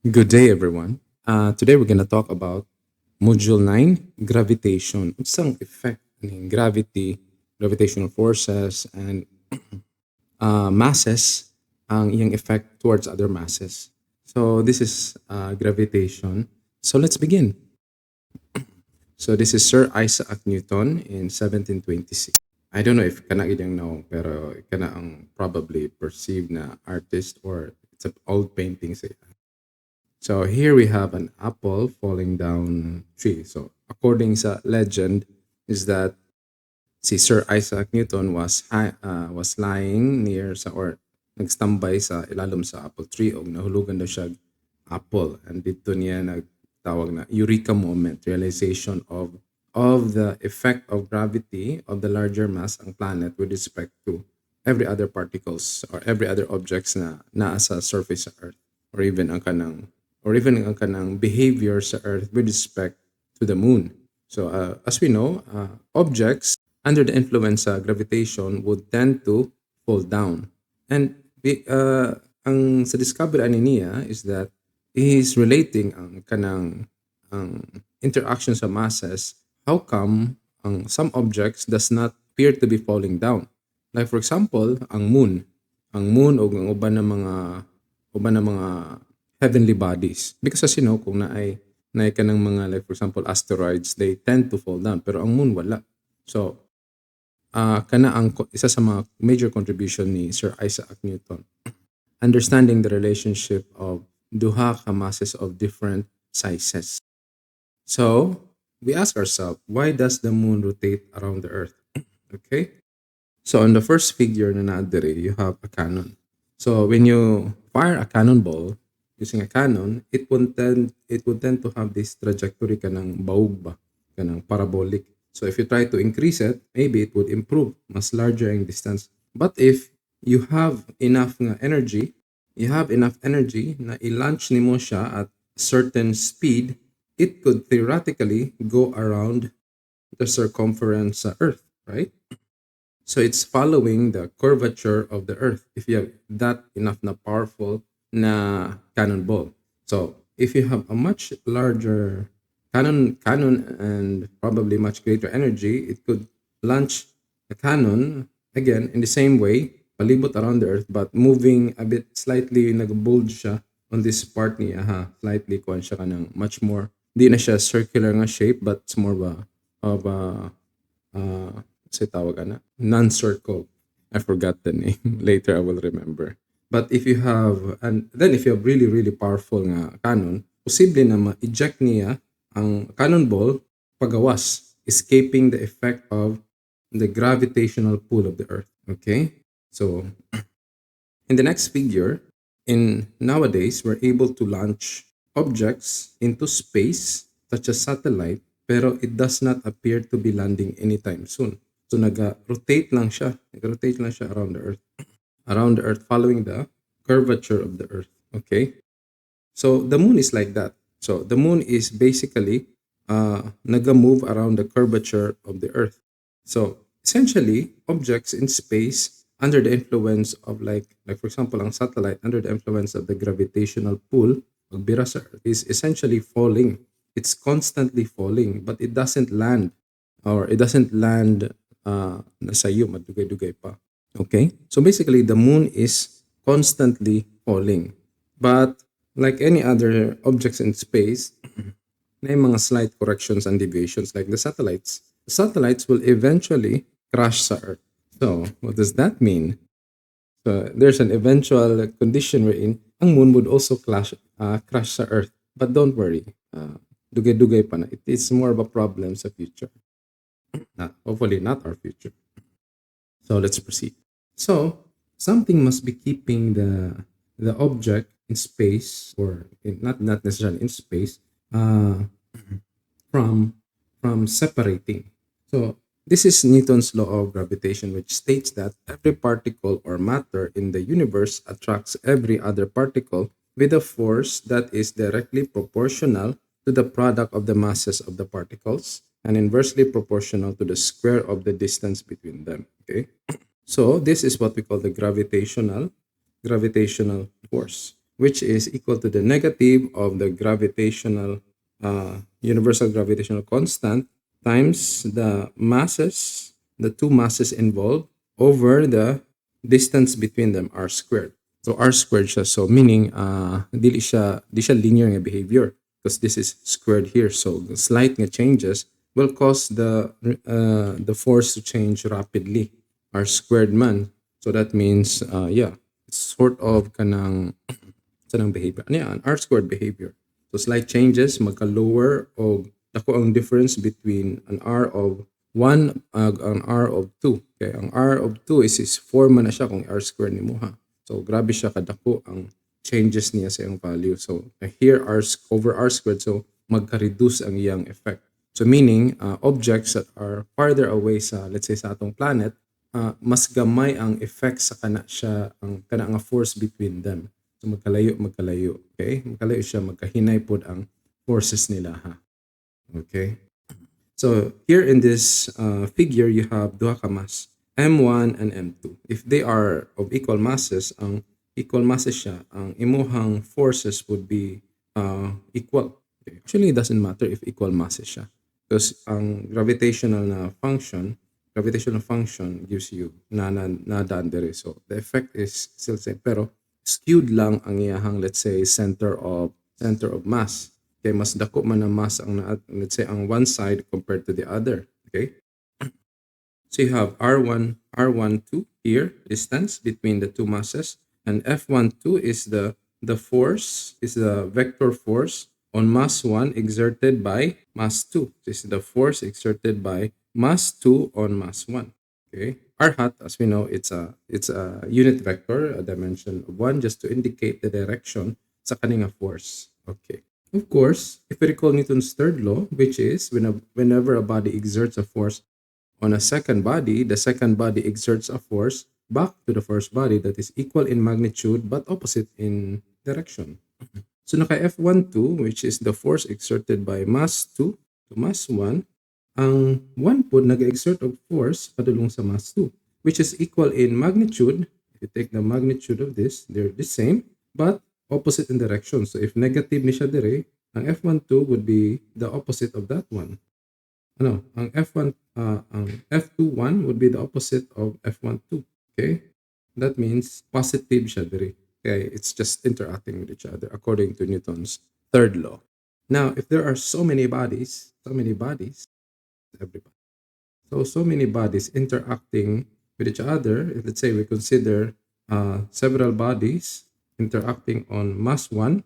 Good day, everyone. Today we're going to talk about Module 9, Gravitation. Isang effect ng gravity, gravitational forces, and masses ang iyang effect towards other masses. So this is gravitation. So let's begin. So this is Sir Isaac Newton in 1726. I don't know if kana gid know, pero kana ang probably perceived na artist or it's an old painting say. So here we have an apple falling down tree. So according sa legend is that si Sir Isaac Newton was lying near sa or nagstambay sa ilalim sa apple tree o nahulugan daw siya apple, and dito niya nagtawag na eureka moment, realization of the effect of gravity of the larger mass ang planet with respect to every other particles or every other objects na naa sa surface sa earth, or even ang kanang behavior sa earth with respect to the moon. So as we know, objects under the influence sa gravitation would tend to fall down. And ang sa discovery ani niya is that he is relating ang interaction sa masses. How come some objects does not appear to be falling down? Like for example, ang moon o ang uban ng mga heavenly bodies. Because as you know, kung naay ka ng mga, like for example, asteroids, they tend to fall down. Pero ang moon, wala. So, isa sa mga major contribution ni Sir Isaac Newton. Understanding the relationship of duha ka masses of different sizes. So, we ask ourselves, why does the moon rotate around the earth? Okay? So, on the first figure na naadere, you have a cannon. So, when you fire a cannonball using a cannon, it would tend to have this trajectory kanang baug ba, kanang parabolic. So if you try to increase it, maybe it would improve, mas larger ang distance. But if you have enough energy na i-launch nimo siya at certain speed, it could theoretically go around the circumference sa Earth, right? So it's following the curvature of the Earth if you have that enough na powerful na cannonball. So if you have a much larger cannon and probably much greater energy, it could launch a cannon again in the same way, palibot around the earth, but moving a bit slightly nag-bulge siya on this part niya, slightly kuan siya kanang much more, di na siya circular nga shape, but it's more of a say tawag ana, non-circle. I forgot the name. Later I will remember. But if you have really really powerful nga cannon, posible na ma-eject niya ang cannonball pagawas, escaping the effect of the gravitational pull of the earth. Okay? So, in the next figure, nowadays, we're able to launch objects into space, such as satellite, pero it does not appear to be landing anytime soon. So, nag-rotate lang siya around the earth, following the curvature of the earth. Okay? So, the moon is like that. So the moon is basically naga-move around the curvature of the earth. So essentially, objects in space under the influence of like for example, ang satellite under the influence of the gravitational pull, pagbira sa earth, is essentially falling. It's constantly falling, but it doesn't land nasa iyo, madugay-dugay pa. Okay? So basically, the moon is constantly falling. But like any other objects in space, may mga slight corrections and deviations like the satellites. The satellites will eventually crash sa Earth. So, what does that mean? So, there's an eventual condition wherein ang moon would also crash sa Earth. But don't worry, dugay-dugay pa na. It is more of a problem sa future. Hopefully not our future. So, let's proceed. So, something must be keeping the object in space, or not necessarily in space, from separating. So this is Newton's law of gravitation, which states that every particle or matter in the universe attracts every other particle with a force that is directly proportional to the product of the masses of the particles and inversely proportional to the square of the distance between them. Okay, so this is what we call the gravitational force. which is equal to the negative of the gravitational universal gravitational constant times the masses, the two masses involved over the distance between them, r squared. So r squared siya. So meaning di siya linear nga behavior because this is squared here. So the slight nga changes will cause the force to change rapidly. R squared man. So that means yeah, it's sort of kanang behavior. Ano yan? R squared behavior. So slight changes magka-lower o dako ang difference between an R of 1 ag ang R of 2. Okay, ang R of 2 is 4 man na siya kung R squared ni mo ha. So grabe siya kadako ang changes niya sa iyang value. So here over R squared, so magka-reduce ang iyang effect. So meaning objects that are farther away sa, let's say, sa atong planet, mas gamay ang effect sa kana nga force between them. So magkalayo. Okay? Magkalayo siya, magkahinay pod ang forces nila ha. Okay? So here in this figure, you have duha ka mass, M1 and M2. If they are of equal masses, ang equal masses siya, ang imuhang forces would be equal. Okay? Actually, it doesn't matter if equal masses siya. Because ang gravitational function gives you na daan dere. So the effect is still same, pero skewed lang ang iyahang, let's say, center of mass. Okay, mas dako man ang mass ang let's say ang one side compared to the other. Okay, so you have R12 here, distance between the two masses, and F12 is the force, is the vector force on mass 1 exerted by mass 2. This is the force exerted by mass 2 on mass 1. Okay. R hat, as we know, it's a unit vector, a dimension of 1, just to indicate the direction sa kaninga force. Okay. Of course, if we recall Newton's third law, which is whenever a body exerts a force on a second body, the second body exerts a force back to the first body that is equal in magnitude but opposite in direction. So naka F12, which is the force exerted by mass 2 to mass 1, ang 1 po nag-exert of force padulong sa mass 2, which is equal in magnitude. If you take the magnitude of this, they're the same, but opposite in direction. So if negative ni siya dire, ang F12 would be the opposite of that one. Ang F21 would be the opposite of F12. Okay? That means positive siya dire. Okay, it's just interacting with each other according to Newton's third law. Now, if there are so many bodies, everybody. So many bodies interacting with each other. If, let's say we consider several bodies interacting on mass 1,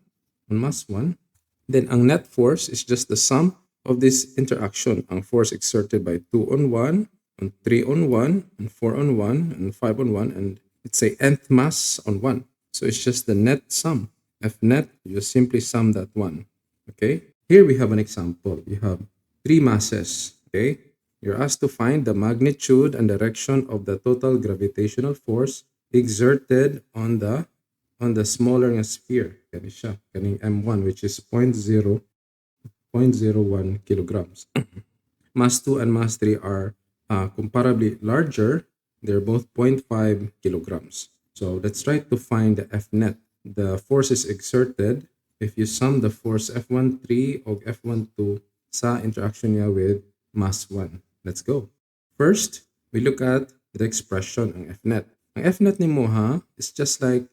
then ang net force is just the sum of this interaction. Ang force exerted by 2 on 1, on 3 on 1, and 4 on 1, and 5 on 1, and let's say nth mass on 1. So it's just the net sum. F net, you just simply sum that one. Okay? Here we have an example. You have 3 masses. Okay? You're asked to find the magnitude and direction of the total gravitational force exerted on the smaller sphere. Kani siya, kaning M1, which is 0.01 kilograms. Mass 2 and mass 3 are comparably larger. They're both 0.5 kilograms. So let's try to find the F net. The force is exerted if you sum the force F13 or F12 sa interaction niya with mass 1. Let's go. First, we look at the expression ng F net. Ang F net ni mo ha is just like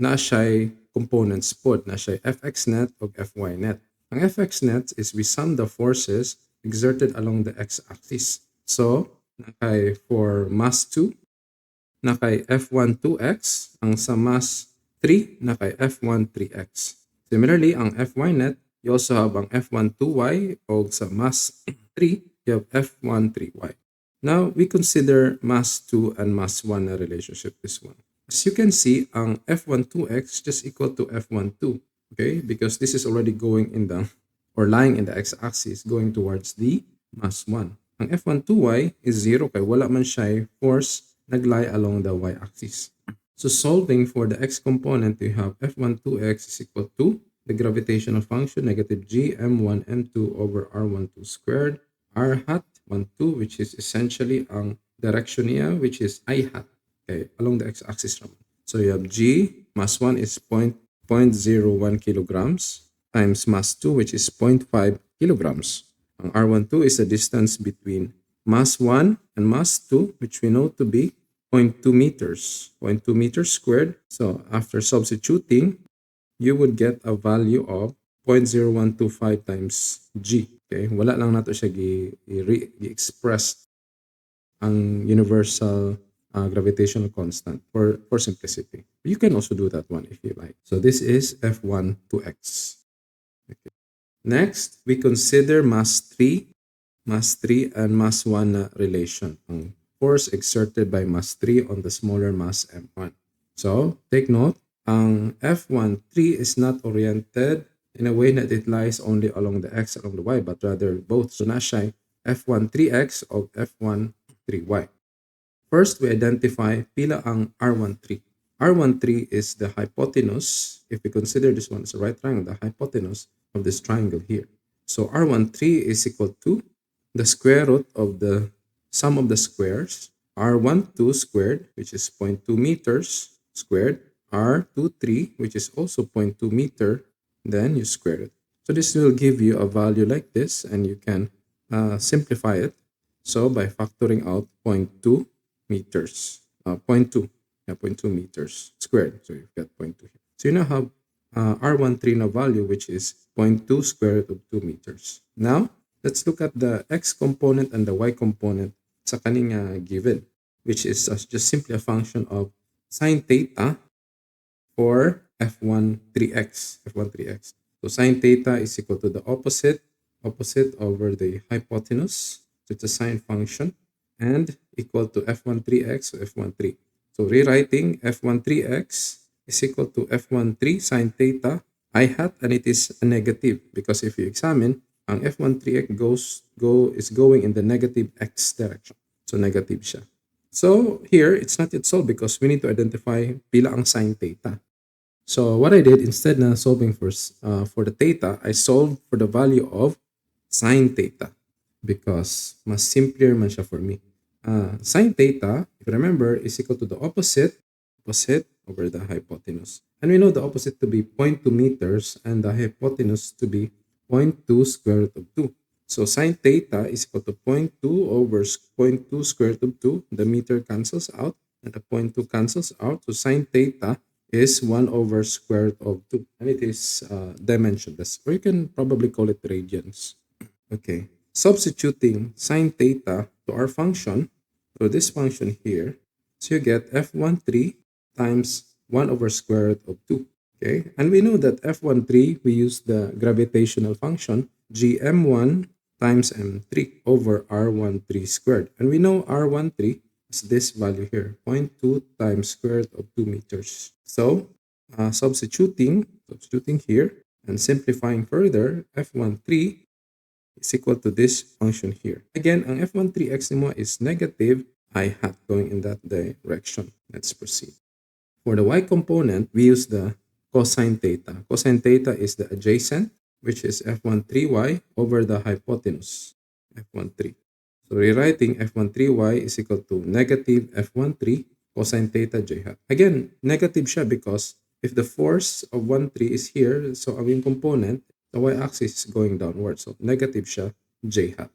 na siya'y components pod, na siya'y Fx net o Fy net. Ang Fx net is we sum the forces exerted along the x-axis. So, for mass 2, na kay F12x, ang sa mass 3 na kay F13x. Similarly, ang Fy net, you also have ang F12y o sa mass 3, you have F13y. Now, we consider mass 2 and mass 1 na relationship, this one. As you can see, ang F12x just equal to F12, okay? Because this is already going in the, or lying in the x-axis, going towards the mass 1. Ang F12y is 0 kay wala man siya force nag-lie along the y-axis. So solving for the x component, you have F12x is equal to the gravitational function negative g m1 m2 over r12 squared r hat 12, which is essentially ang direction niya, which is I hat, okay, along the x-axis naman. So you have g, mass 1 is 0.01 kilograms times mass 2, which is zero point 0.5 kilograms. Ang R12 is the distance between mass 1 and mass 2, which we know to be zero point 0.2 meters, zero point 0.2 meters squared. So after substituting, you would get a value of 0.0125 times G. Okay? Wala lang nato siya gi-express ang universal gravitational constant for simplicity. You can also do that one if you like. So this is F1 to X. Okay. Next, we consider mass 3 and mass 1 na relation. Ang force exerted by mass 3 on the smaller mass M1. So, take note, ang F13 is not oriented in a way that it lies only along the X along the Y, but rather both. So, na siya F13X o F13Y. First, we identify pila ang R13. R13 is the hypotenuse. If we consider this one as a right triangle, the hypotenuse of this triangle here. So R13 is equal to the square root of the sum of the squares, R12 squared, which is 0.2 meters squared, R23, which is also 0.2 meter, then you square it. So this will give you a value like this, and you can simplify it. So by factoring out 0.2 meters, 0.2 meters squared. So you've got 0.2 here. So you now have R13 na value, which is 0.2 square root of 2 meters. Now, let's look at the X component and the Y component sa kaning given, which is just simply a function of sine theta for F13X. So sine theta is equal to the opposite over the hypotenuse. So it's a sine function and equal to F13X, so F13. So rewriting F13X is equal to F13 sine theta I hat, and it is a negative because if you examine, ang F13X is going in the negative X direction. So negative siya. So here, it's not yet solved because we need to identify pila ang sine theta. So what I did, instead na solving for the theta, I solved for the value of sine theta because mas simpler man siya for me. Sine theta, if you remember, is equal to the opposite over the hypotenuse. And we know the opposite to be 0.2 meters and the hypotenuse to be 0.2 square root of 2. So sine theta is equal to 0.2 over 0.2 square root of 2. The meter cancels out and the 0.2 cancels out. So sine theta is 1 over square root of 2. And it is dimensionless. Or you can probably call it radians. Okay. Substituting sine theta to our function, so this function here, so you get F13 times 1 over square root of 2. Okay, and we know that F13, we use the gravitational function Gm1 times m3 over R13 squared. And we know R13 is this value here, 0.2 times square root of 2 meters. So, substituting here and simplifying further, F13 is equal to this function here. Again, ang F13x nimo is negative I hat going in that direction. Let's proceed. For the Y component, we use the cosine theta. Cosine theta is the adjacent, which is F13y over the hypotenuse, F13. So rewriting F13y is equal to negative F13 cosine theta j hat. Again, negative siya because if the force of 13 is here, so ang component, the y-axis is going downward. So negative siya j hat.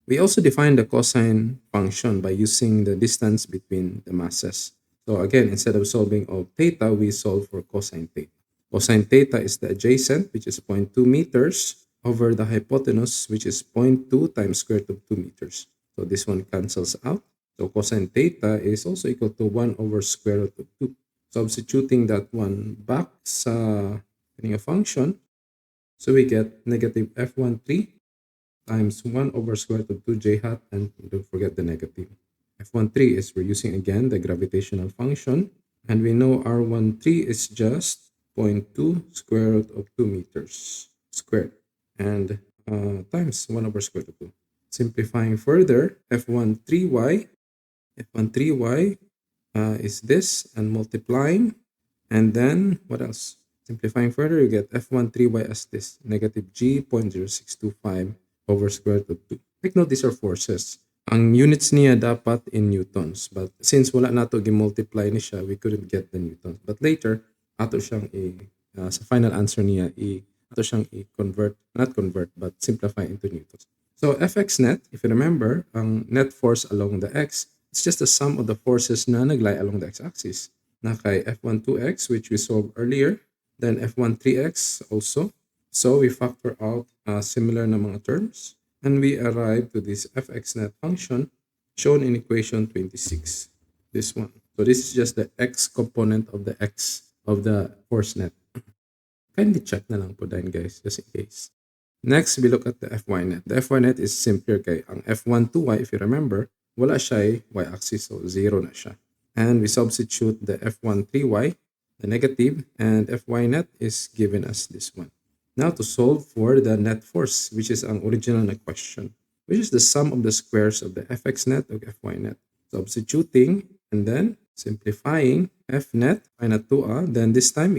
We also define the cosine function by using the distance between the masses. So again, instead of solving of theta, we solve for cosine theta. Cosine theta is the adjacent, which is 0.2 meters, over the hypotenuse, which is 0.2 times square root of 2 meters. So this one cancels out. So cosine theta is also equal to 1 over square root of 2. Substituting that one back sa a function, so we get negative F13 times 1 over square root of 2 j hat, and don't forget the negative. F13 is we're using again the gravitational function, and we know R13 is just 0.2 square root of 2 meters squared, and times 1 over square root of 2. Simplifying further, F13y is this, and multiplying, and then what else? Simplifying further, you get F13y as this, negative G 0.0625 over square root of 2. Take note, these are forces. Ang units niya dapat in newtons, but since wala nato gi-multiply ni siya, we couldn't get the newtons. But later, ato siyang sa final answer niya, ato siyang i-convert, not convert, but simplify into newtons. So Fx net, if you remember, ang net force along the x, it's just the sum of the forces na naglay along the x-axis. Na kay F12x, which we solved earlier, then F13x also. So we factor out similar na mga terms, and we arrive to this Fx net function shown in equation 26. This one. So this is just the x component of the x of the force net. Kindly check na lang po din guys, just in case. Next, we look at the Fy net. The Fy net is simpler kay ang F12y, if you remember, wala siya y-axis, so 0 na siya. And we substitute the F13y, the negative, and Fy net is given as this one. Now to solve for the net force, which is ang original na question, which is the sum of the squares of the Fx net and Fy net. Substituting and then simplifying F net, Fy net 2a, then this time,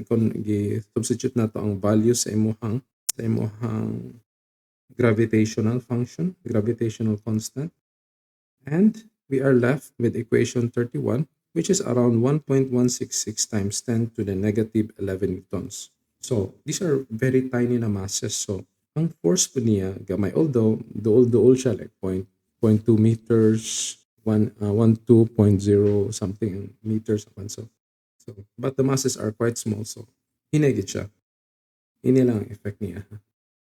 substitute na to ang value sa imuhang gravitational function, gravitational constant. And we are left with equation 31, which is around 1.166 times 10 to the negative 11 newtons. So these are very tiny na masses. So ang force po niya, gamay, although dool siya like 0.2 meters, 12.0 something meters. So, but the masses are quite small. So hinagit siya. Ini lang ang effect niya.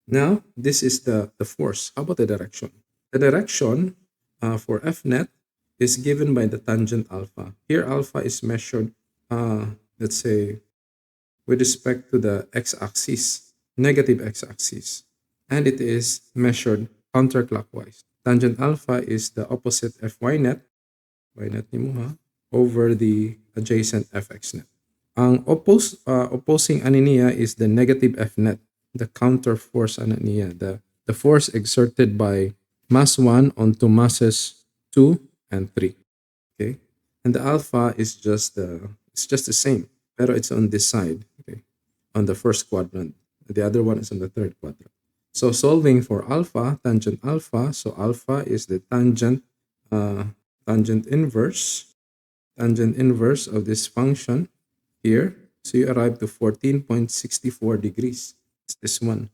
Now, this is the force. How about the direction? The direction for F net is given by the tangent alpha. Here, alpha is measured, let's say, with respect to the x-axis, negative x-axis. And it is measured counterclockwise. Tangent alpha is the opposite Fy net, y net ni mo ha, over the adjacent Fx net. Ang opposing niya is the negative F net, the counter force niya, the force exerted by mass 1 onto masses 2 and 3. Okay? And the alpha is just the same, pero it's on this side, okay? On the first quadrant. The other one is on the third quadrant. So solving for alpha, tangent alpha, so alpha is the tangent inverse of this function here. So you arrive to 14.64 degrees. It's this one.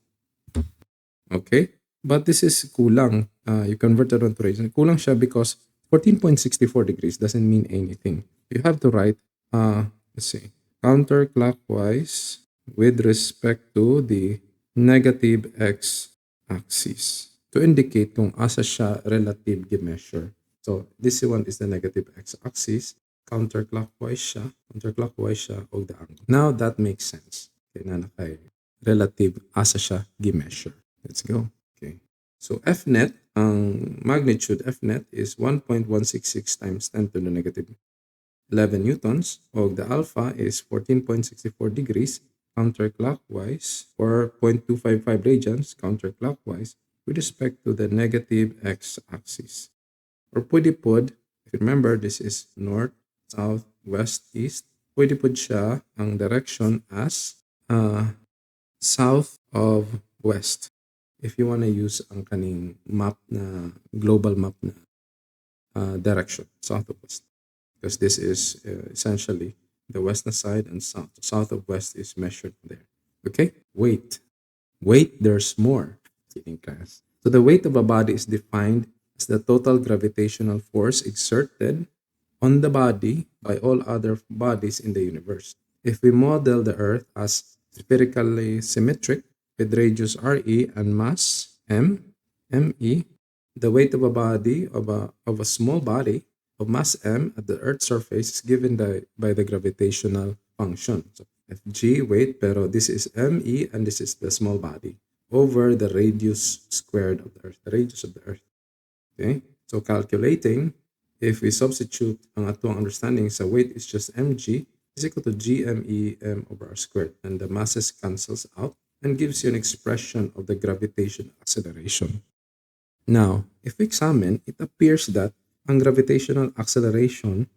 Okay? But this is kulang. You converted onto radians. Kulang siya because 14.64 degrees doesn't mean anything. You have to write, let's see, counterclockwise with respect to the negative x-axis to indicate kung asa siya relative gi-measure. So this one is the negative x-axis. Counterclockwise siya og the angle. Now that makes sense. Okay, na nakay relative asa siya gi-measure. Let's go. Okay. So F net, ang magnitude F net is 1.166 times 10 to the negative 11 newtons. Og the alpha is 14.64 degrees counterclockwise or 0.255 radians counterclockwise with respect to the negative x-axis. Or pwede pod, if you remember, this is north, south, west, east. Pwede po siya ang direction as south of west. If you want to use ang kaning map na, global map na direction, south of west. Because this is essentially the western side and south. South of west is measured there. Okay? Weight, there's more. Kidding, class. So the weight of a body is defined as the total gravitational force exerted on the body by all other bodies in the universe. If we model the Earth as spherically symmetric with radius RE and mass ME, the weight of a body of a small body of mass M at the Earth's surface is given by the gravitational function. So Fg weight, pero this is ME and this is the small body over the radius squared of the Earth, the radius of the Earth. Okay, so calculating, if we substitute ang atong understanding sa weight is just mg is equal to gme over r squared, and the masses cancels out and gives you an expression of the gravitational acceleration. Now, if we examine, it appears that ang gravitational acceleration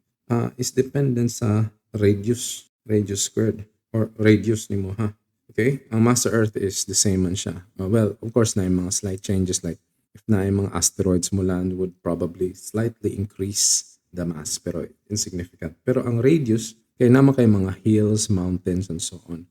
is dependent sa radius squared or radius ni mo ha. Okay, ang mass sa Earth is the same man siya. Well, of course na yung mga slight changes, like if na yung mga asteroids mo land would probably slightly increase the mass, pero insignificant. Pero ang radius, kaya naman kay mga hills, mountains, and so on.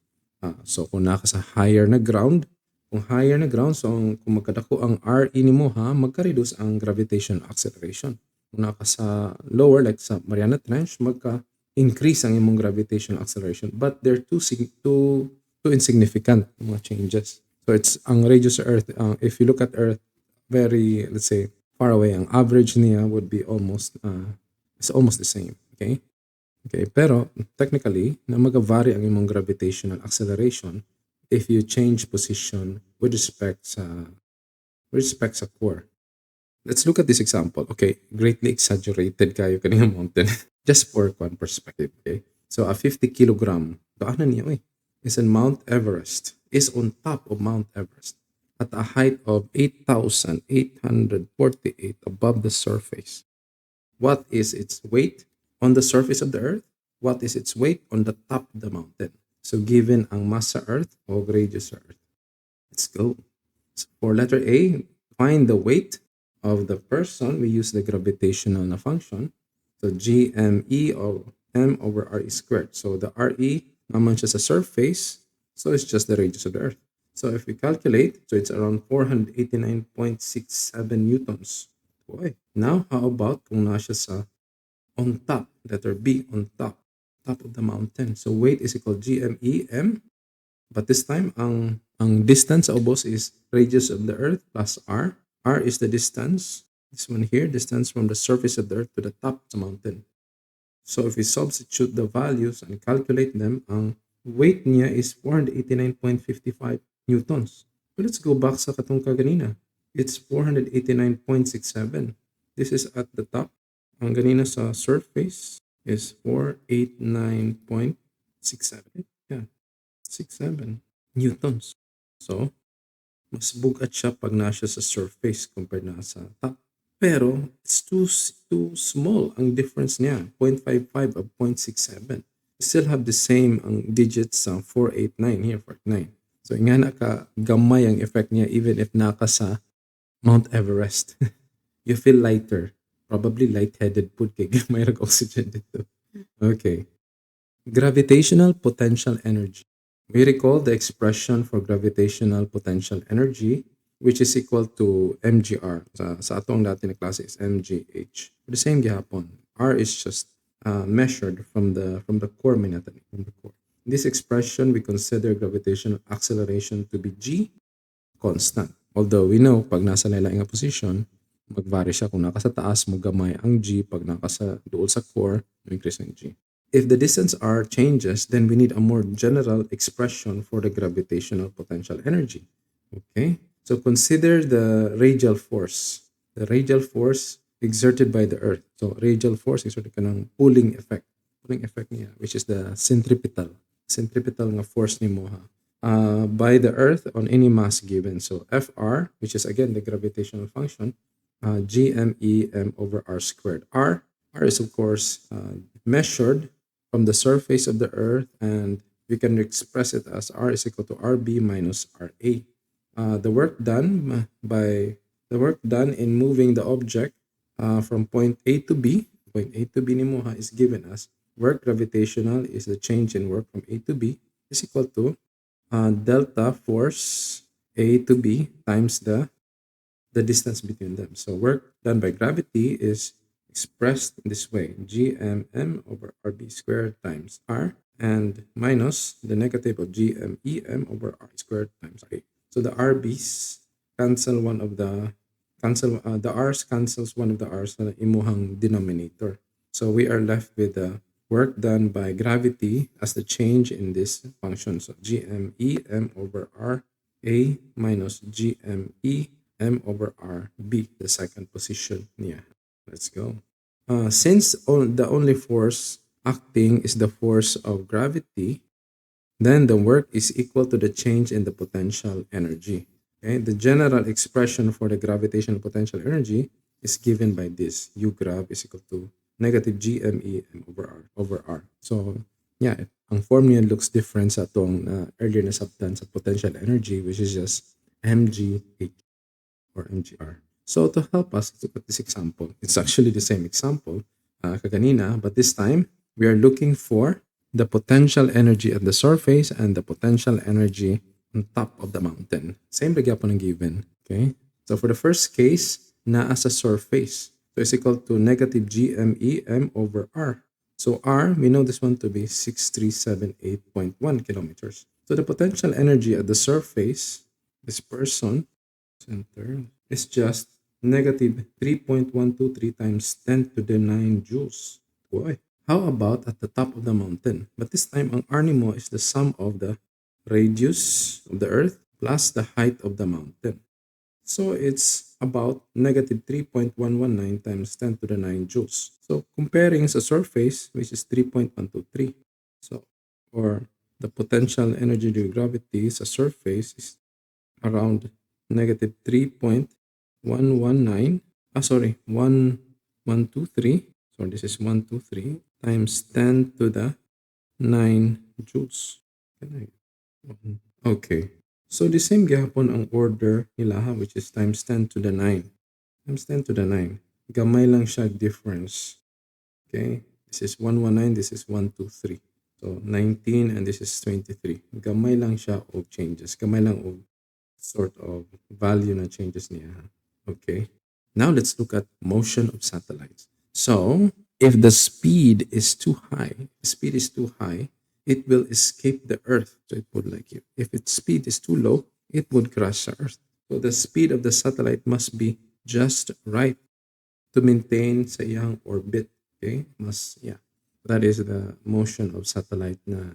So kung naka sa higher na ground, so kung magkadako ang RE nimo ha, magka-reduce ang gravitational acceleration. Kung naka sa lower, like sa Mariana Trench, magka-increase ang imong gravitational acceleration. But they're too insignificant mga changes. So it's ang radius sa Earth, if you look at Earth, very, let's say, far away, ang average niya would be it's almost the same. Okay? Okay, pero technically, na mag-vary ang imong gravitational acceleration if you change position with respect sa core. Let's look at this example. Okay, greatly exaggerated kayo kanina mountain. Just for one perspective, okay? So a 50 kilogram, daanan niya is in Mount Everest, is on top of Mount Everest at a height of 8,848 above the surface. What is its weight on the surface of the Earth? What is its weight on the top of the mountain? So given ang mass sa Earth o radius sa Earth. Let's go. So for letter A, find the weight of the person. We use the gravitational na function. So GME or M over RE squared. So the RE naman siya sa surface. So it's just the radius of the Earth. So if we calculate, so it's around 489.67 newtons. Boy. Now, how about kung nasa sa on top, letter B, on top of the mountain. So weight is equal GME M. But this time, ang distance sa ubos is radius of the Earth plus R. R is the distance. This one here, distance from the surface of the Earth to the top of the mountain. So if we substitute the values and calculate them, ang weight niya is 489.55 newtons. So let's go back sa katong kaganina. It's 489.67. This is at the top. Ang ganina sa surface is 489.67. Yeah, 67 newtons. So, mas bugat siya pag nasa sa surface compared na sa top. Pero, it's too small ang difference niya. 0.55 of 0.67. We still have the same ang digits sa 489 here, 49. So, nga nakagamay ang effect niya even if naka sa Mount Everest. You feel lighter. Probably lightheaded po kay gamay rag oxygen dito. Okay. Gravitational potential energy. We recall the expression for gravitational potential energy which is equal to mgr. Sa atong dati na klase is mgh. The same gihapon. R is just measured from the core minatan, from the core. In this expression, we consider gravitational acceleration to be g constant. Although we know pag nasa nila nga position, mag-vary siya kung naka sa taas mo gamay ang g, pag naka sa duol sa core, increase ang g. If the distance r changes, then we need a more general expression for the gravitational potential energy. Okay? So consider the radial force. The radial force exerted by the Earth. So radial force exerted ka ng pulling effect. Pulling effect niya, which is the centripetal. Centripetal nga force ni mo ha. By the Earth on any mass given. So Fr, which is again the gravitational function, GME M over R squared. R is of course measured from the surface of the Earth, and we can express it as R is equal to RB minus RA. The work done in moving the object from point A to B, ni mo ha, is given as work gravitational is the change in work from A to B is equal to delta force A to B times the distance between them. So work done by gravity is expressed in this way: GMM over RB squared times R, and minus the negative of GMEM over R squared times A. So the RBs cancel the R's cancels one of the R's na imuhang denominator. So we are left with the work done by gravity as the change in this function. So GMEM over R A minus GMEM over R B, the second position niya. Let's go. Since the only force acting is the force of gravity, then the work is equal to the change in the potential energy. Okay? The general expression for the gravitational potential energy is given by this. U grav is equal to negative GMEM over R. So, yeah, ang form niya looks different sa itong earlier na substance sa potential energy, which is just mgh or mgr. So to help us look at this example, it's actually the same example kaganina, but this time we are looking for the potential energy at the surface and the potential energy on top of the mountain. Same lagi po ng given. Okay? So for the first case, naa sa surface. So is equal to negative GMEM over R. So R, we know this one to be 6378.1 kilometers. So the potential energy at the surface, this person, center, is just negative 3.123 times 10 to the 9 joules. Boy. How about at the top of the mountain? But this time, ang R nimo is the sum of the radius of the earth plus the height of the mountain. So it's about negative 3.119 times 10 to the 9 joules. So comparing sa surface, which is 3.123. So, or the potential energy due to gravity sa surface is around negative 3.119. Sorry, 1123. So this is 123 times 10 to the 9 joules. Okay. So the same gihapon ang order nila ha, which is times 10 to the 9. Times 10 to the 9. Gamay lang siya difference. Okay? This is 119, this is 123. So 19 and this is 23. Gamay lang siya og changes. Gamay lang og sort of value na changes niya. Okay? Now let's look at motion of satellites. So if the speed is too high, it will escape the Earth. So it would like you. If its speed is too low, it would crash the Earth. So the speed of the satellite must be just right to maintain sa iyang orbit. Okay? That is the motion of satellite na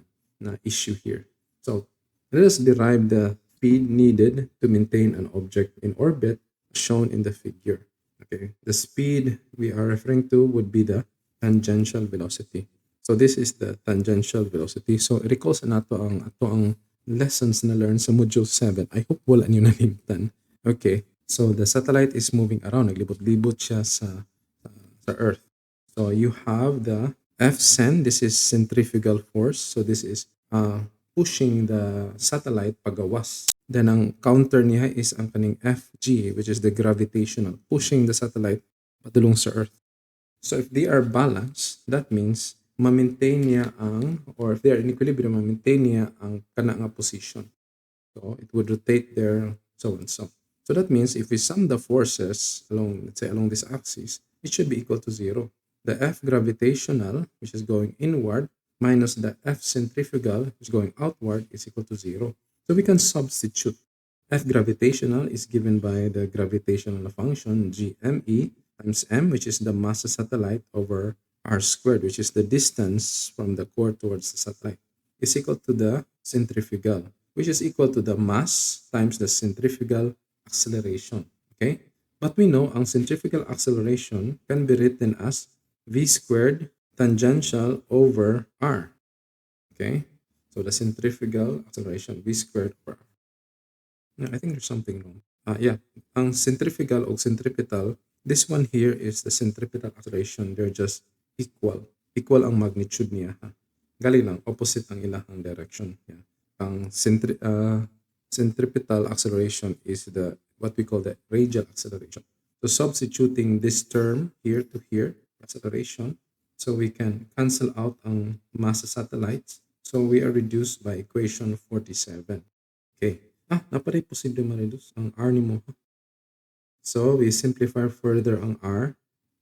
issue here. So let us derive the speed needed to maintain an object in orbit shown in the figure. Okay? The speed we are referring to would be the tangential velocity. So this is the tangential velocity. So recall sa nato ang lessons na learn sa module 7. I hope wala niyo nalimtan. Okay. So the satellite is moving around. Naglibot-libot siya sa Earth. So you have the Fsen. This is centrifugal force. So this is pushing the satellite pagawas. Then ang counter niya is ang kaning Fg, which is the gravitational, pushing the satellite padulong sa Earth. So if they are balanced, that means ma-maintain niya or if they are in equilibrium, ma-maintain niya ang kana nga position. So it would rotate there, so and so. So that means if we sum the forces along, let's say along this axis, it should be equal to 0. The F gravitational, which is going inward, minus the F centrifugal, which is going outward, is equal to 0. So we can substitute. F gravitational is given by the gravitational function GME times m, which is the mass of satellite, over r squared, which is the distance from the core towards the satellite, is equal to the centrifugal, which is equal to the mass times the centrifugal acceleration. Okay? But we know ang centrifugal acceleration can be written as v squared tangential over r. Okay? So the centrifugal acceleration, v squared over r. No, I think there's something wrong. Ang centrifugal o centripetal, this one here is the centripetal acceleration. They're just equal. Equal ang magnitude niya. Ha? Galing lang, opposite ang ilahang direction. Yeah. Ang centripetal acceleration is what we call the radial acceleration. So substituting this term here to here, acceleration, so we can cancel out ang mass satellites. So we are reduced by equation 47. Okay. Naparay posible ma-reduce ang R ni mo. So we simplify further ang R.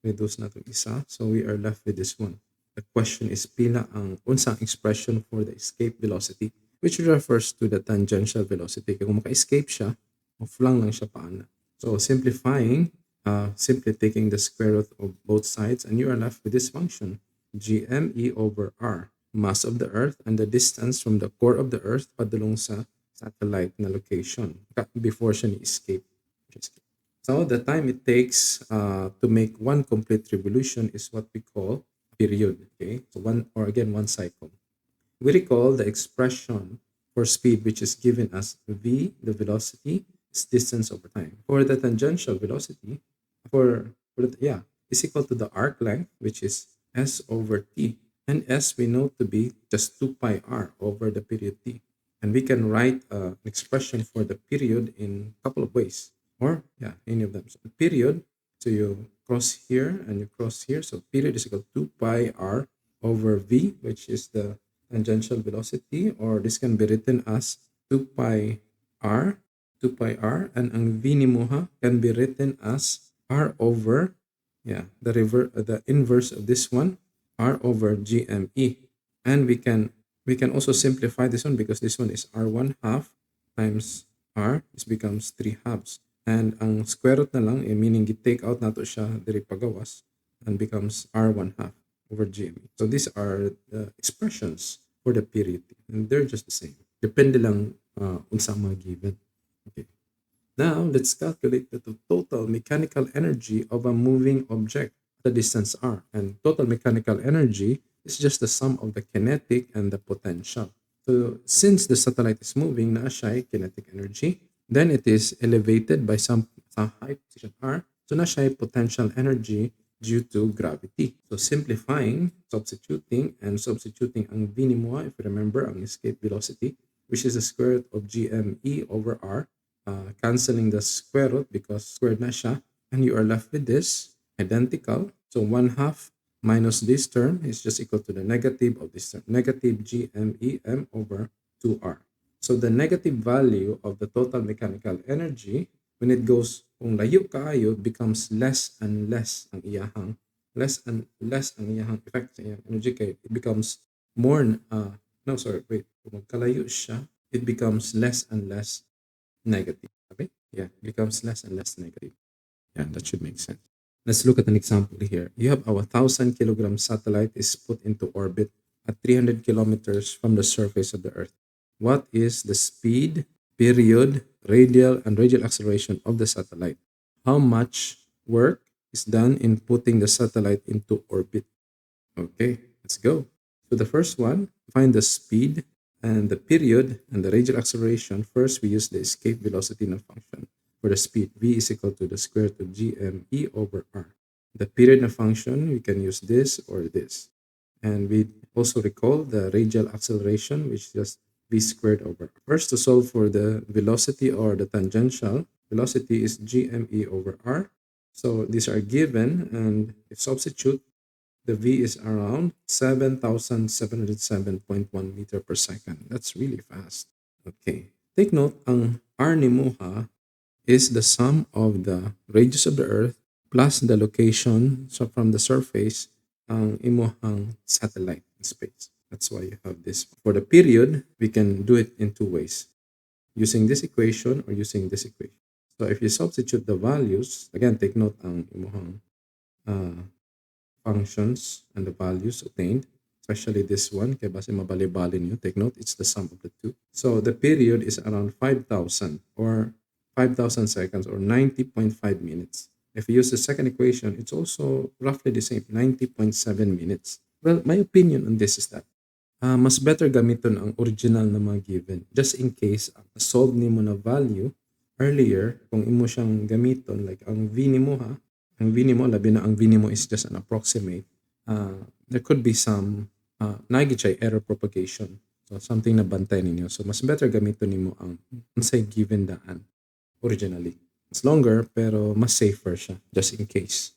Reduce na itong isa. So we are left with this one. The question is pila ang unsang expression for the escape velocity, which refers to the tangential velocity. Kaya kung maka-escape siya, off-lang siya paana. So simplifying, simply taking the square root of both sides, and you are left with this function, GME over R, mass of the Earth and the distance from the core of the Earth padulong sa satellite na location before siya ni-escape. So the time it takes to make one complete revolution is what we call period. Okay, so one cycle. We recall the expression for speed, which is given as v, the velocity, is distance over time. For the tangential velocity, is equal to the arc length, which is s over t, and s we know to be just 2 pi r over the period t. And we can write an expression for the period in a couple of ways. Or, any of them. So the period, so you cross here and you cross here. So period is equal to 2 pi r over v, which is the tangential velocity, or this can be written as 2 pi r, 2 pi r, and ang v ni Moha can be written as r over, yeah, the inverse of this one, r over gme. And we can also simplify this one because this one is r1 half times r, this becomes 3 halves. And ang square root na lang, meaning take out nato siya diri pagawas, and becomes r1 half over gme. So these are the expressions for the period, and they're just the same. Depende lang unsa ang mga given. Okay. Now, let's calculate the total mechanical energy of a moving object at a distance r. And total mechanical energy is just the sum of the kinetic and the potential. So, since the satellite is moving, na siya kinetic energy, then it is elevated by some height, position r. So, na siya potential energy due to gravity. So, simplifying, substituting ang v ni mo, if you remember, ang escape velocity, which is the square root of gme over r, canceling the square root because squared na siya, and you are left with this identical. So 1 half minus this term is just equal to the negative of this term, negative gmem over 2r. So the negative value of the total mechanical energy, when it goes kung layo kaayo, becomes less and less ang iyahang effect sa iyang energy, kay it becomes more no, sorry, wait, kung magkalayo siya, it becomes less and less negative. Okay? Yeah, becomes less and less negative. Yeah, that should make sense. Let's look at an example here. You have a 1,000 kilogram satellite is put into orbit at 300 kilometers from the surface of the Earth. What is the speed, period, and radial acceleration of the satellite? How much work is done in putting the satellite into orbit? Okay, let's go. So the first one, find the speed and the period and the radial acceleration. First, we use the escape velocity na function. For the speed, v is equal to the square root of gme over r. The period na function, we can use this or this. And we also recall the radial acceleration, which is just v squared over r. First, to solve for the velocity or the tangential, velocity is gme over r. So these are given, and if substitute, the v is around 7,707.1 meter per second. That's really fast. Okay. Take note, ang r ni Muha is the sum of the radius of the Earth plus the location, so from the surface, ang imuhang satellite in space. That's why you have this. For the period, we can do it in two ways, using this equation or using this equation. So if you substitute the values, again, take note ang imuhang functions and the values obtained, especially this one, kaya base mabali-bali niyo. Take note, it's the sum of the two. So the period is around 5,000 or 5,000 seconds or 90.5 minutes. If you use the second equation, it's also roughly the same, 90.7 minutes. Well, my opinion on this is that mas better gamiton ang original na mga given. Just in case, solve ni mo na value earlier, kung imo siyang gamiton, like ang v ni mo ha, ang v ni mo, labi na ang v ni mo is just an approximate, there could be some nagichay error propagation. So something na bantay ninyo. So mas better gamiton nimo ang unsay given daan originally. It's longer pero mas safer siya just in case.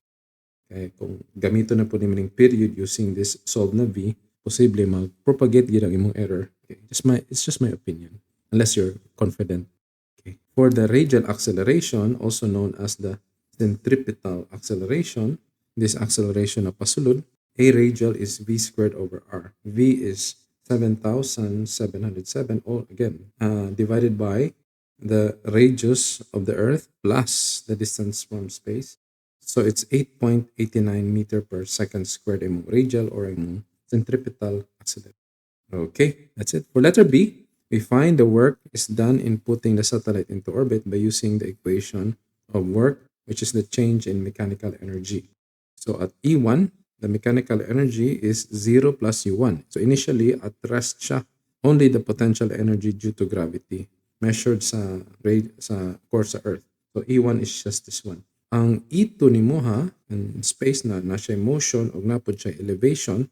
Okay, kung gamito na po nimo ning period using this solve na v, posible mag-propagate gid ang imong error. Okay, it's just my opinion unless you're confident. Okay. For the radial acceleration, also known as the centripetal acceleration, this acceleration na pasulod, a radial is v squared over r. V is 7,707, all again, divided by the radius of the Earth plus the distance from space. So it's 8.89 meter per second squared imong radial or imong centripetal acceleration. Okay, that's it. For letter B, we find the work is done in putting the satellite into orbit by using the equation of work, which is the change in mechanical energy. So at E1, the mechanical energy is 0 plus U1. So initially, at rest siya, only the potential energy due to gravity measured sa course sa Earth. So E1 is just this one. Ang E2 ni Moha, in space na siya motion o napod siya elevation,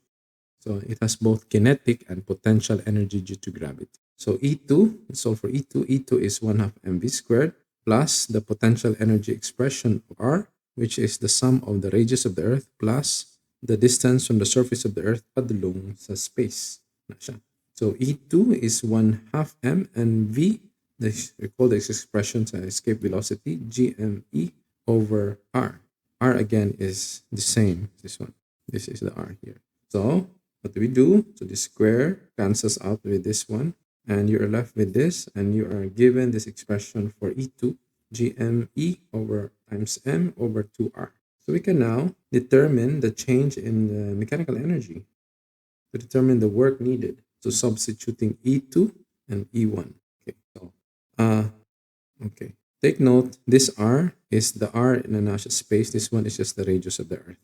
so it has both kinetic and potential energy due to gravity. So E2, so for E2, E2 is 1 half mv squared plus the potential energy expression of R, which is the sum of the radius of the Earth plus the distance from the surface of the Earth padulong sa space. Na siya. So E2 is 1 half m, and V, recall this expression sa escape velocity, GME over R. R again is the same, this one. This is the R here. So what do we do? So the square cancels out with this one, and you're left with this, and you are given this expression for E2, GME over times M over 2R. So we can now determine the change in the mechanical energy to determine the work needed. So substituting E2 and E1. Okay, so uh, okay. Take note, this R is the R in a Nash space. This one is just the radius of the Earth.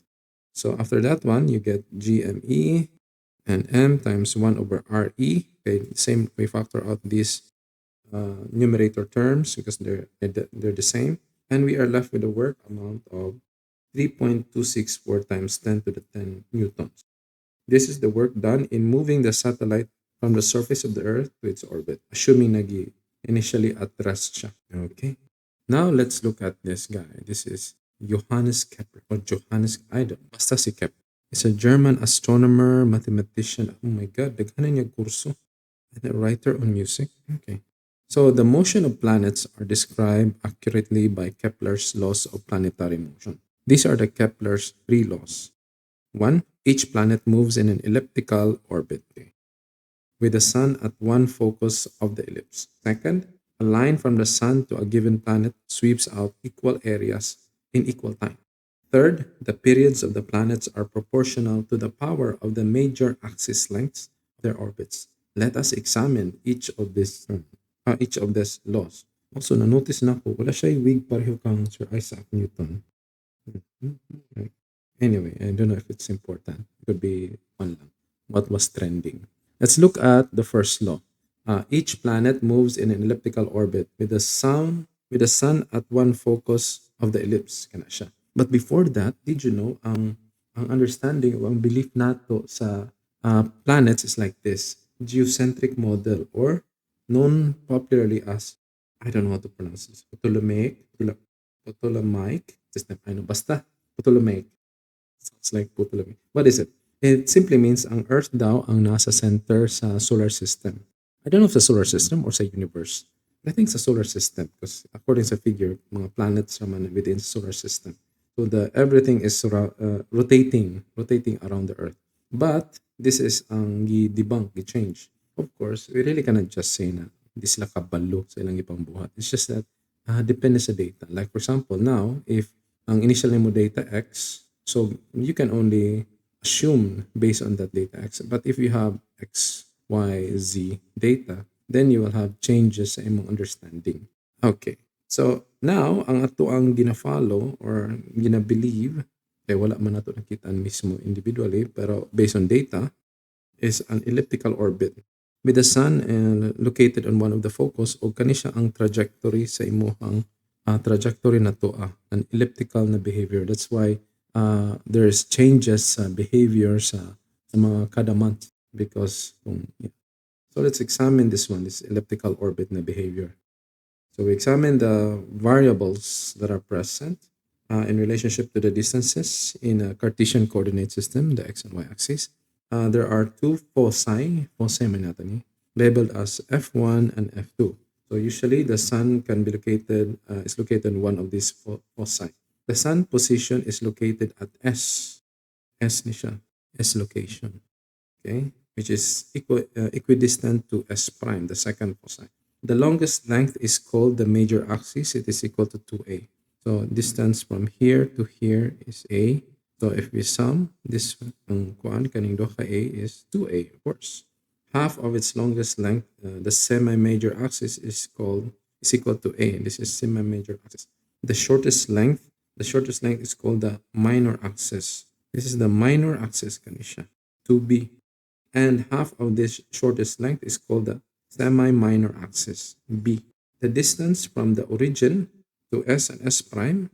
So after that one, you get GME and M times 1 over RE. Okay, same, we factor out these numerator terms because they're the same. And we are left with a work amount of 3.264 times 10 to the 10 newtons. This is the work done in moving the satellite from the surface of the Earth to its orbit, assuming nagi initially at rest siya. Okay. Now let's look at this guy. This is Johannes Kepler or Johannes, I don't, basta si Kepler. He's a German astronomer, mathematician. Oh my God, daghanan niya kurso. And a writer on music. Okay. So the motion of planets are described accurately by Kepler's laws of planetary motion. These are the Kepler's three laws. One, each planet moves in an elliptical orbit with the sun at one focus of the ellipse. Second, a line from the sun to a given planet sweeps out equal areas in equal time. Third, the periods of the planets are proportional to the power of the major axis lengths of their orbits. Let us examine each of these laws. Also, na-notice na ko, wala siya wig pareho kang Sir Isaac Newton. Right. Anyway, I don't know if it's important. It could be one lang. What was trending? Let's look at the first law. Each planet moves in an elliptical orbit with the sun at one focus of the ellipse. Kana siya. But before that, did you know ang understanding o ang belief nato sa planets is like this: geocentric model, or known popularly as, I don't know how to pronounce this, Ptolemaic system. I know, basta Ptolemaic. Sounds like Ptolemaic. What is it? It simply means ang Earth daw ang nasa center sa solar system. I don't know if sa solar system or sa universe. I think sa solar system because according sa figure, mga planets naman within the solar system. So the everything is rotating around the Earth. But this is ang gi-debunk, gi-change. Of course, we really cannot just say na hindi sila kabalo sa ilang ipang buhat. It's just that depende sa data. Like for example, now, if ang initial mo data X, so you can only assume based on that data X. But if you have X, Y, Z data, then you will have changes sa imong understanding. Okay. So now, ang ato ang gina-follow or gina-believe, kaya wala man nato nakitaan mismo individually, pero based on data, is an elliptical orbit with the sun located on one of the focus o kani siya ang trajectory sa imuhang trajectory na to an elliptical na behavior. That's why there's changes sa behavior sa mga kada month because yeah. So let's examine this one, this elliptical orbit na behavior. So we examine the variables that are present in relationship to the distances in a Cartesian coordinate system, the x and y axis. There are two foci monotony, labeled as F1 and F2. So usually the sun can be is located in one of these foci. The sun position is located at S ni siya, S location, okay, which is equidistant to S prime, the second foci. The longest length is called the major axis. It is equal to 2a. So distance from here to here is a. So if we sum this, ang kuan kaning duha ka a is 2a, of course. Half of its longest length, the semi-major axis is equal to a. This is semi-major axis. The shortest length is called the minor axis. This is the minor axis kanisha, 2b. And half of this shortest length is called the semi-minor axis, b. The distance from the origin to S and S prime,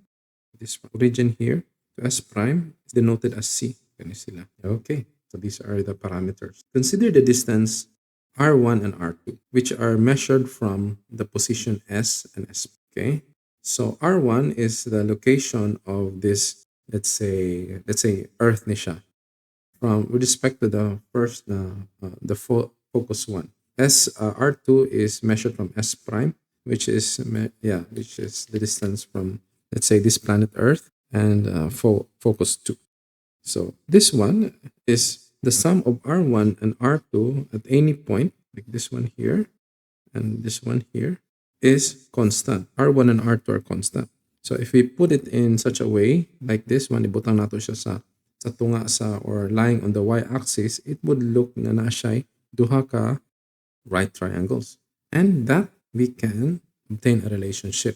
this origin here to S prime, is denoted as c. Kanisila. Okay, so these are the parameters. Consider the distance R1 and R2, which are measured from the position S and S. Okay, so R1 is the location of this, let's say Earth ni siya. from with respect to the first focus one. R2 is measured from S prime, which is which is the distance from, let's say, this planet Earth, and focus 2. So this one is the sum of R1 and R2 at any point, like this one here and this one here, is constant. R1 and R2 are constant. So if we put it in such a way, like this one, ibutang nato siya sa tunga sa or lying on the y-axis, it would look na siya duha ka right triangles. And that we can obtain a relationship.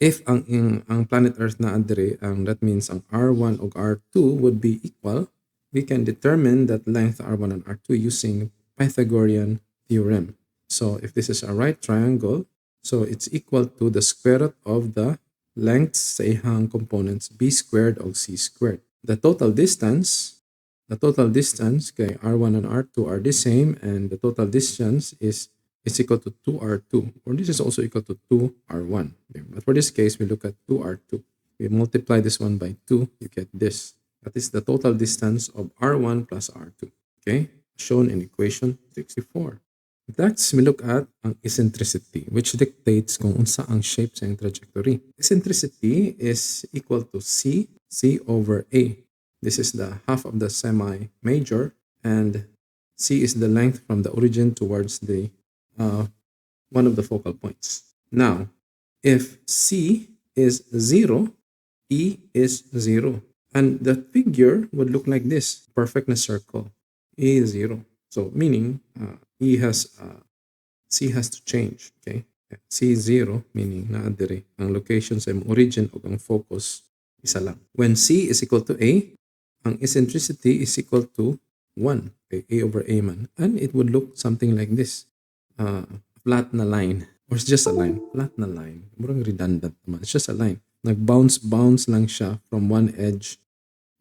If ang planet Earth na adre, that means ang R1 o R2 would be equal, we can determine that length R1 and R2 using Pythagorean theorem. So if this is a right triangle, so it's equal to the square root of the lengths sa ihang components b squared o c squared. The total distance kay R1 and R2 are the same, and the total distance is equal to 2R2, or this is also equal to 2R1. Okay. But for this case, we look at 2R2. We multiply this one by 2, you get this. That is the total distance of R1 plus R2. Okay, shown in equation 64. Next, we look at ang eccentricity, which dictates kung unsa ang shape sa trajectory. Eccentricity is equal to C over A. This is the half of the semi-major, and C is the length from the origin towards the one of the focal points. Now, if C is 0, E is 0. And the figure would look like this, perfectness circle. E is 0. So meaning C has to change. Okay? C is 0, meaning naadiri ang location sa origin o ang focus isa lang. When C is equal to A, ang eccentricity is equal to 1. Okay? A over A man. And it would look something like this. Flat na line. Or it's just a line. Flat na line. Murang redundant naman. It's just a line. Nag-bounce lang siya from one edge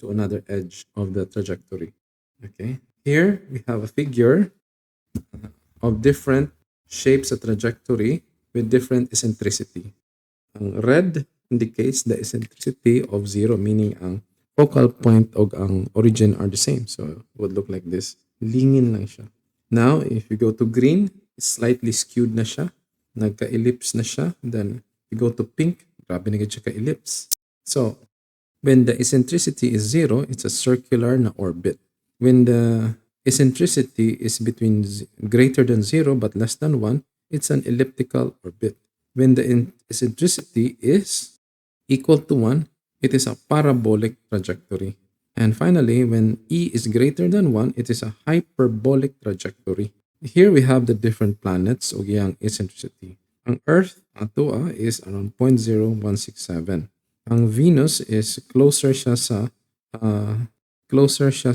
to another edge of the trajectory. Okay? Here, we have a figure of different shapes of trajectory with different eccentricity. Ang red indicates the eccentricity of 0, meaning ang focal point o ang origin are the same. So, it would look like this. Lingin lang siya. Now, if you go to green, slightly skewed na siya. Nagka-ellipse na siya. Then, you go to pink, grabe na siya ka-ellipse. So, when the eccentricity is 0, it's a circular na orbit. When the eccentricity is between greater than 0 but less than 1, it's an elliptical orbit. When the eccentricity is equal to 1, it is a parabolic trajectory. And finally, when E is greater than 1, it is a hyperbolic trajectory. Here we have the different planets o giyang eccentricity. Ang Earth, ato is around 0.0167. Ang Venus is closer siya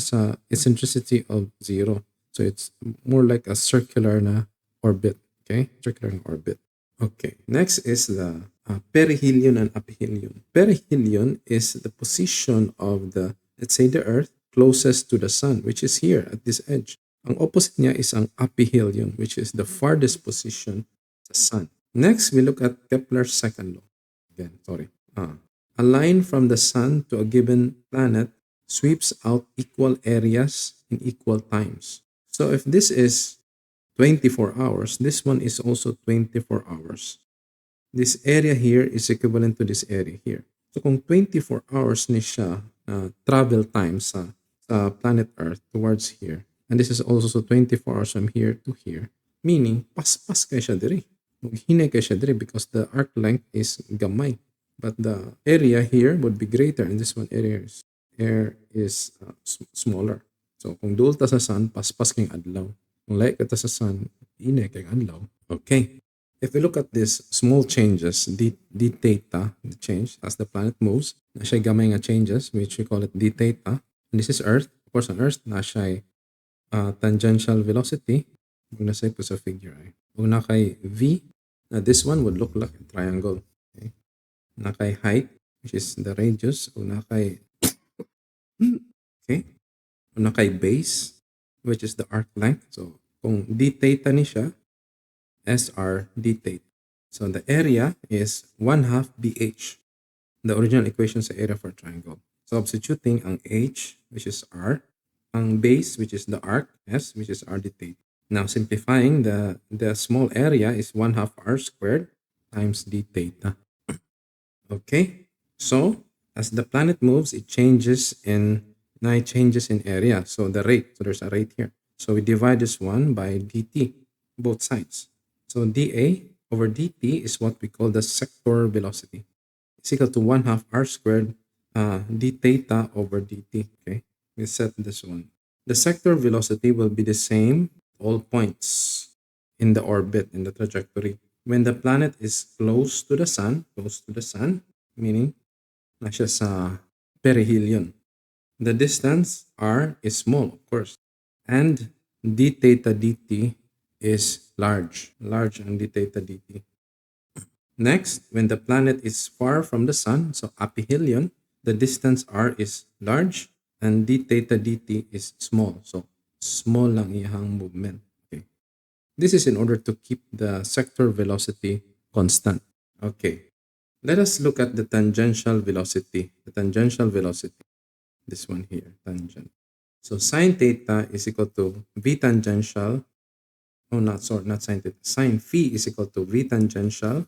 sa eccentricity of 0. So it's more like a circular na orbit. Okay? Circular na orbit. Okay. Next is the perihelion and aphelion. Perihelion is the position of the, let's say, the Earth closest to the Sun, which is here at this edge. Ang opposite niya is ang aphelion, which is the farthest position sa Sun. Next, we look at Kepler's second law. Again, sorry. A line from the Sun to a given planet sweeps out equal areas in equal times. So if this is 24 hours, this one is also 24 hours. This area here is equivalent to this area here. So kung 24 hours ni siya travel time sa planet Earth towards here, and this is also 24 hours from here to here, meaning paspas kay siya diri. Maghinay kay siya diri because the arc length is gamay. But the area here would be greater, and this one area is smaller. So kung duol ta sa Sun, paspas kay adlaw. Kung layo ka ta sa Sun, inay kay adlaw. Okay. If we look at these small changes, d theta, the change as the planet moves, na siya gamay nga changes, which we call it d theta. And this is Earth. Of course, on Earth, na siya tangential velocity. Kung nasa po sa figure ay. Kung na kay V, this one would look like a triangle. Okay? Na kay height, which is the radius. Kung na kay okay? Kung na kay base, which is the arc length. So, kung d theta ni siya, SR d theta. So, the area is 1/2 BH. The original equation sa area for a triangle. Substituting ang H, which is R, ang base, which is the arc, S, which is r d theta. Now, simplifying, the small area is 1 half r squared times d theta. Okay, so as the planet moves, it changes in area. So the rate, so there's a rate here. So we divide this one by dt, both sides. So dA over dt is what we call the sector velocity. It's equal to 1 half r squared d theta over dt. Okay, we set this one. The sector velocity will be the same all points in the orbit, in the trajectory. When the planet is close to the sun, meaning nasa sa perihelion. The distance r is small, of course. And d theta dt is large ang d theta dt. Next, when the planet is far from the sun, so aphelion, the distance r is large and d theta dt is small. So small lang iyang movement. Okay. This is in order to keep the sector velocity constant. Okay. Let us look at the tangential velocity. The tangential velocity. This one here, tangent. So sine theta is equal to v tangential. Oh, not sine theta. Sine phi is equal to v tangential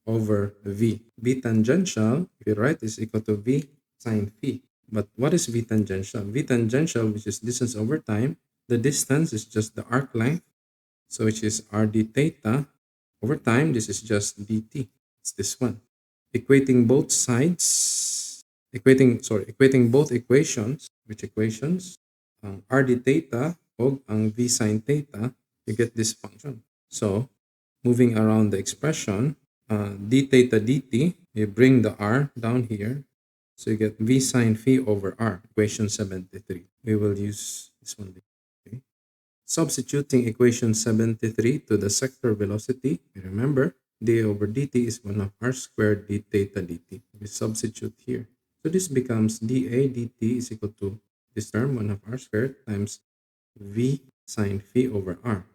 over v. V tangential, if you write, is equal to v sine phi. But what is v tangential? V tangential, which is distance over time, the distance is just the arc length, so which is r d theta. Over time, this is just dt. It's this one. Equating both sides, equating both equations, which equations? Ang r d theta o ang v sine theta, you get this function. So, moving around the expression, d theta dt, you bring the r down here. So you get v sine phi over r, equation 73. We will use this one. Okay. Substituting equation 73 to the sector velocity, remember, d over dt is 1 of r squared d theta dt. We substitute here. So this becomes dA dt is equal to this term, 1 of r squared times v sine phi over r.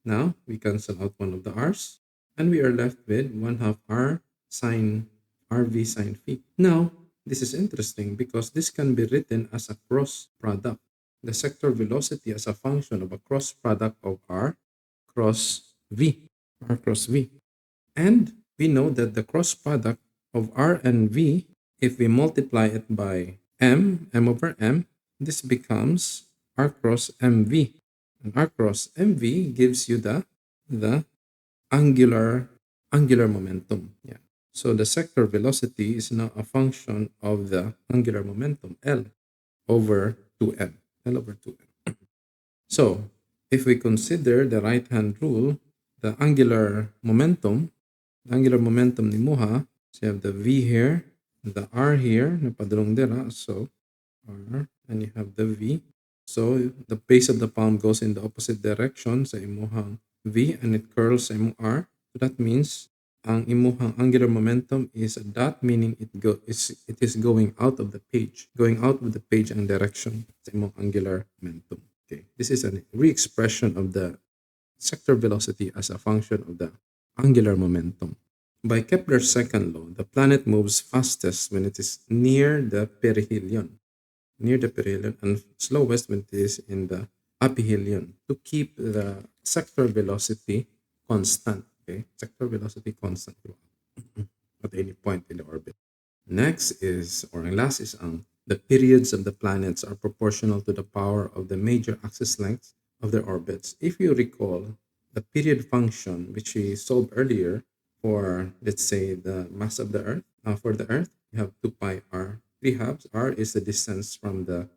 Now, we cancel out one of the r's, and we are left with 1 half r sine rv sine phi. Now, this is interesting because this can be written as a cross product. The sector velocity as a function of a cross product of r cross v. And we know that the cross product of r and v, if we multiply it by m over m, this becomes r cross mv. And r cross mv gives you the angular momentum. Yeah. So the sector velocity is now a function of the angular momentum, L over 2m. So if we consider the right-hand rule, the angular momentum ni Muha, so you have the v here, the r here, napadrong dira, so r, and you have the v. So the base of the palm goes in the opposite direction sa imuhang v and it curls sa imong r. So that means ang imuhang angular momentum is a dot, meaning it is going out of the page. Going out of the page ang direction sa imong angular momentum. Okay. This is a re-expression of the sector velocity as a function of the angular momentum. By Kepler's second law, the planet moves fastest when it is near the perihelion. And slowest when it is in the aphelion, to keep the sector velocity constant. Okay, sector velocity constant at any point in the orbit. Next is, or last is the periods of the planets are proportional to the power of the major axis lengths of their orbits. If you recall, the period function which we solved earlier for, let's say, the mass of the Earth, for the Earth, you have 2 pi r. 3 halves. R is the distance from the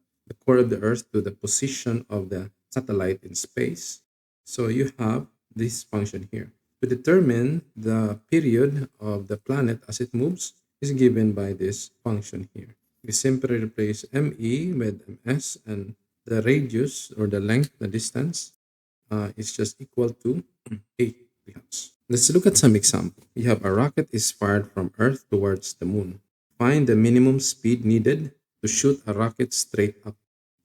core of the Earth to the position of the satellite in space. So you have this function here. To determine the period of the planet as it moves is given by this function here. We simply replace ME with MS, and the radius or the length, the distance, is just equal to 8 halves. Let's look at some example. You have a rocket is fired from Earth towards the moon. Find the minimum speed needed to shoot a rocket straight up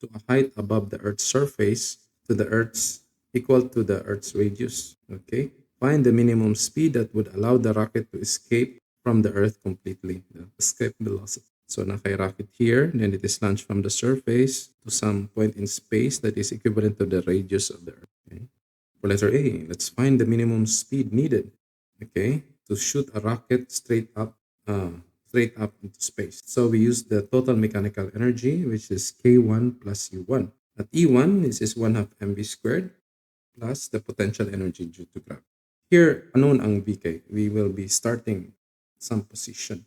to a height above the Earth's surface to the Earth's equal to the Earth's radius. Okay. Find the minimum speed that would allow the rocket to escape from the Earth completely. The escape velocity. So naka-rocket here, then it is launched from the surface to some point in space that is equivalent to the radius of the Earth. Okay? For letter A, let's find the minimum speed needed, okay, to shoot a rocket straight up into space. So we use the total mechanical energy, which is K1 plus U1. At E1, this is 1 half mv squared plus the potential energy due to gravity. Here, unknown ang VK, we will be starting some position.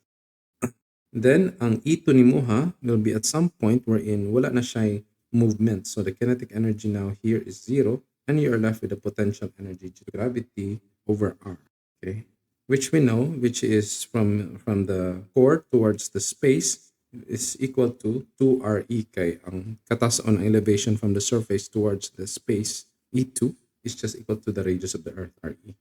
Then, ang E2 ni Muha will be at some point wherein wala na siya movement. So the kinetic energy now here is zero, and you are left with the potential energy due to gravity over R. Okay, which we know, which is from the core towards the space is equal to 2RE kay ang katas on elevation from the surface towards the space E2 is just equal to the radius of the Earth RE.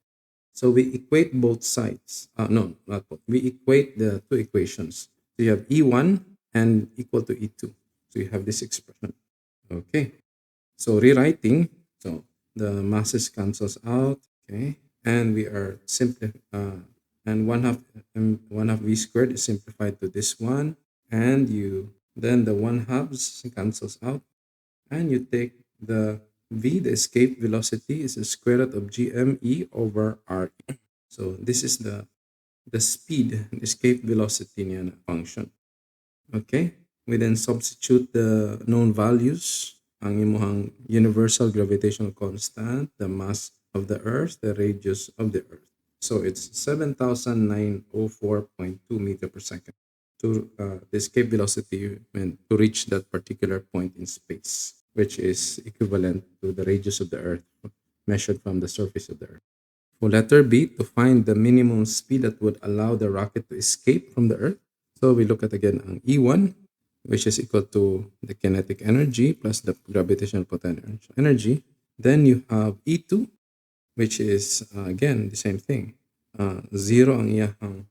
So we equate both sides. No, not both. We equate the two equations. So you have E1 and equal to E2. So you have this expression. Okay. So rewriting, so the masses cancels out. Okay. And we are simply and one half v squared is simplified to this one. And you then the one halves cancels out. And you take the v, the escape velocity, is the square root of gme over r. So this is the speed, the escape velocity niya na function. Okay? We then substitute the known values. Ang imuhang universal gravitational constant, the mass of the Earth, the radius of the Earth. So it's 7,904.2 meter per second to the escape velocity when to reach that particular point in space, which is equivalent to the radius of the Earth measured from the surface of the Earth. For letter B, to find the minimum speed that would allow the rocket to escape from the Earth. So we look at again ang E1, which is equal to the kinetic energy plus the gravitational potential energy. Then you have E2, which is again the same thing. Zero ang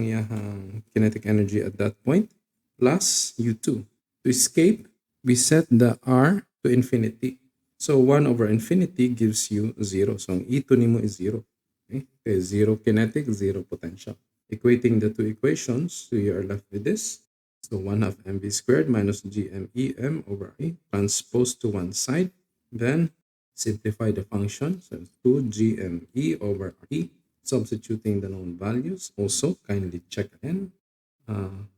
iyahang kinetic energy at that point plus U2. To escape, we set the R to infinity. So 1 over infinity gives you 0. So ang E2 nimo is 0. Okay? Okay, 0 kinetic, 0 potential. Equating the two equations, so you are left with this. So 1 half mv squared minus gmem over E transposed to one side. Then simplify the function. So 2 gme over E. Substituting the known values. Also, kindly check again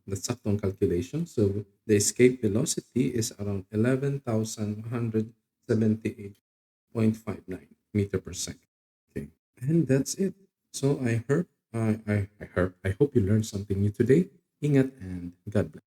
the saktong calculation. So the escape velocity is around 11,178.59 meter per second. Okay, and that's it. So I hope you learned something new today. Ingat and God bless.